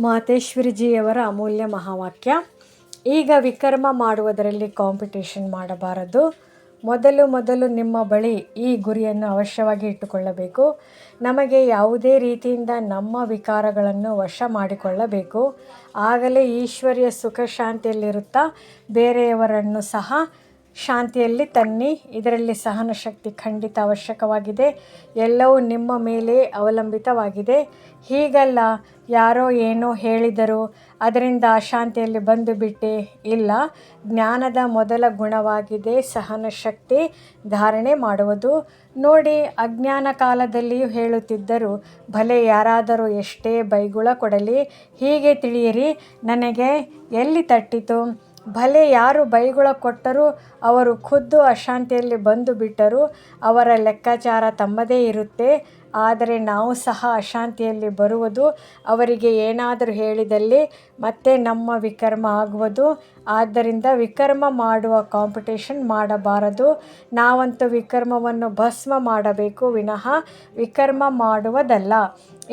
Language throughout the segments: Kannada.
ಮಾತೇಶ್ವರಿಜಿಯವರ ಅಮೂಲ್ಯ ಮಹಾವಾಕ್ಯ. ಈಗ ವಿಕರ್ಮ ಮಾಡುವುದರಲ್ಲಿ ಕಾಂಪಿಟೇಷನ್ ಮಾಡಬಾರದು. ಮೊದಲು ನಿಮ್ಮ ಬಳಿ ಈ ಗುರಿಯನ್ನು ಅವಶ್ಯವಾಗಿ ಇಟ್ಟುಕೊಳ್ಳಬೇಕು. ನಮಗೆ ಯಾವುದೇ ರೀತಿಯಿಂದ ನಮ್ಮ ವಿಕಾರಗಳನ್ನು ವಶ ಮಾಡಿಕೊಳ್ಳಬೇಕು. ಆಗಲೇ ಈಶ್ವರ್ಯ ಸುಖ ಶಾಂತಿಯಲ್ಲಿರುತ್ತಾ ಬೇರೆಯವರನ್ನು ಸಹ ಶಾಂತಿಯಲ್ಲಿ ತನ್ನಿ. ಇದರಲ್ಲಿ ಸಹನ ಶಕ್ತಿ ಖಂಡಿತ ಅವಶ್ಯಕವಾಗಿದೆ. ಎಲ್ಲವೂ ನಿಮ್ಮ ಮೇಲೆ ಅವಲಂಬಿತವಾಗಿದೆ. ಹೀಗಲ್ಲ, ಯಾರೋ ಏನೋ ಹೇಳಿದರು ಅದರಿಂದ ಅಶಾಂತಿಯಲ್ಲಿ ಬಂದು ಬಿಟ್ಟೆ. ಇಲ್ಲ, ಜ್ಞಾನದ ಮೊದಲ ಗುಣವಾಗಿದೆ ಸಹನ ಶಕ್ತಿ ಧಾರಣೆ ಮಾಡುವುದು. ನೋಡಿ, ಅಜ್ಞಾನ ಕಾಲದಲ್ಲಿಯೂ ಹೇಳುತ್ತಿದ್ದರು, ಭಲೆ ಯಾರಾದರೂ ಎಷ್ಟೇ ಬೈಗುಳ ಕೊಡಲಿ, ಹೀಗೆ ತಿಳಿಯಿರಿ, ನನಗೆ ಎಲ್ಲಿ ತಟ್ಟಿತು. ಭಲೆ ಯಾರು ಬೈಗುಳ ಕೊಟ್ಟರೂ ಅವರು ಖುದ್ದು ಅಶಾಂತಿಯಲ್ಲಿ ಬಂದು ಬಿಟ್ಟರು. ಅವರ ಲೆಕ್ಕಾಚಾರ ತಮ್ಮದೇ ಇರುತ್ತೆ. ಆದರೆ ನಾವು ಸಹ ಅಶಾಂತಿಯಲ್ಲಿ ಬರುವುದು ಅವರಿಗೆ ಏನಾದರೂ ಹೇಳಿದಲ್ಲಿ ಮತ್ತೆ ನಮ್ಮ ವಿಕರ್ಮ ಆಗುವುದು. ಆದ್ದರಿಂದ ವಿಕರ್ಮ ಮಾಡುವ ಕಾಂಪಿಟೇಷನ್ ಮಾಡಬಾರದು. ನಾವಂತೂ ವಿಕರ್ಮವನ್ನು ಭಸ್ಮ ಮಾಡಬೇಕು ವಿನಃ ವಿಕರ್ಮ ಮಾಡುವುದಲ್ಲ.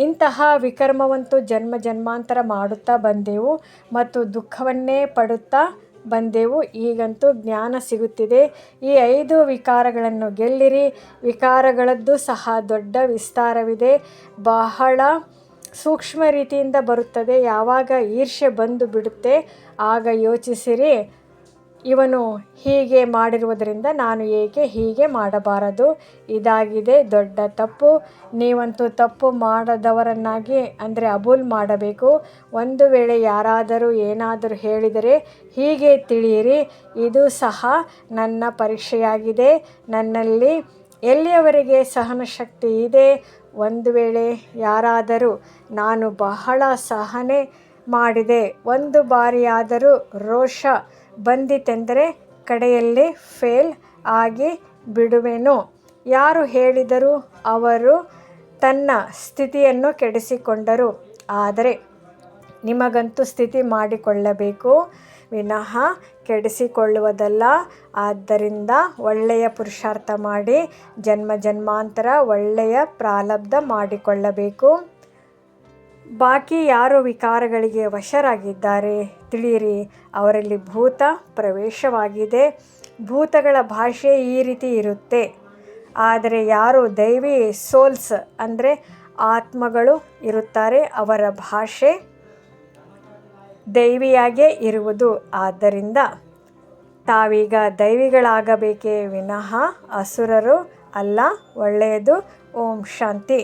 ಇಂತಹ ವಿಕರ್ಮವಂತೂ ಜನ್ಮ ಜನ್ಮಾಂತರ ಮಾಡುತ್ತಾ ಬಂದೆವು ಮತ್ತು ದುಃಖವನ್ನೇ ಪಡುತ್ತಾ ಬಂದೆವು. ಈಗಂತೂ ಜ್ಞಾನ ಸಿಗುತ್ತಿದೆ. ಈ 5 ವಿಕಾರಗಳನ್ನು ಗೆಲ್ಲಿರಿ. ವಿಕಾರಗಳದ್ದು ಸಹ ದೊಡ್ಡ ವಿಸ್ತಾರವಿದೆ. ಬಹಳ ಸೂಕ್ಷ್ಮ ರೀತಿಯಿಂದ ಬರುತ್ತದೆ. ಯಾವಾಗ ಈರ್ಷ್ಯೆ ಬಂದು ಬಿಡುತ್ತೆ ಆಗ ಯೋಚಿಸಿರಿ, ಇವನು ಹೀಗೆ ಮಾಡಿರುವುದರಿಂದ ನಾನು ಏಕೆ ಹೀಗೆ ಮಾಡಬಾರದು. ಇದಾಗಿದೆ ದೊಡ್ಡ ತಪ್ಪು. ನೀವಂತೂ ತಪ್ಪು ಮಾಡದವರನ್ನಾಗಿ ಅಂದರೆ ಅಬೂಲ್ ಮಾಡಬೇಕು. ಒಂದು ವೇಳೆ ಯಾರಾದರೂ ಏನಾದರೂ ಹೇಳಿದರೆ ಹೀಗೆ ತಿಳಿಯಿರಿ, ಇದು ಸಹ ನನ್ನ ಪರೀಕ್ಷೆಯಾಗಿದೆ. ನನ್ನಲ್ಲಿ ಎಲ್ಲಿಯವರೆಗೆ ಸಹನ ಶಕ್ತಿ ಇದೆ. ಒಂದು ವೇಳೆ ಯಾರಾದರೂ ನಾನು ಬಹಳ ಸಹನೆ ಮಾಡಿದೆ, ಒಂದು ಬಾರಿಯಾದರೂ ರೋಷ ಬಂದಿತೆಂದರೆ ಕಡೆಯಲ್ಲಿ ಫೇಲ್ ಆಗಿ ಬಿಡುವೆನು. ಯಾರು ಹೇಳಿದರು ಅವರು ತನ್ನ ಸ್ಥಿತಿಯನ್ನು ಕೆಡಿಸಿಕೊಂಡರು. ಆದರೆ ನಿಮಗಂತೂ ಸ್ಥಿತಿ ಮಾಡಿಕೊಳ್ಳಬೇಕು ವಿನಃ ಕೆಡಿಸಿಕೊಳ್ಳುವುದಲ್ಲ. ಆದ್ದರಿಂದ ಒಳ್ಳೆಯ ಪುರುಷಾರ್ಥ ಮಾಡಿ ಜನ್ಮ ಜನ್ಮಾಂತರ ಒಳ್ಳೆಯ ಪ್ರಾರಬ್ಧ ಮಾಡಿಕೊಳ್ಳಬೇಕು. ಬಾಕಿ ಯಾರು ವಿಕಾರಗಳಿಗೆ ವಶರಾಗಿದ್ದಾರೆ ತಿಳಿಯಿರಿ, ಅವರಲ್ಲಿ ಭೂತ ಪ್ರವೇಶವಾಗಿದೆ. ಭೂತಗಳ ಭಾಷೆ ಈ ರೀತಿ ಇರುತ್ತೆ. ಆದರೆ ಯಾರು ದೈವಿ ಸೋಲ್ಸ್ ಅಂದರೆ ಆತ್ಮಗಳು ಇರುತ್ತಾರೆ ಅವರ ಭಾಷೆ ದೈವಿಯಾಗೇ ಇರುವುದು. ಆದ್ದರಿಂದ ತಾವೀಗ ದೈವಿಗಳಾಗಬೇಕೇ ವಿನಃ ಅಸುರರು ಅಲ್ಲ. ಒಳ್ಳೆಯದು. ಓಂ ಶಾಂತಿ.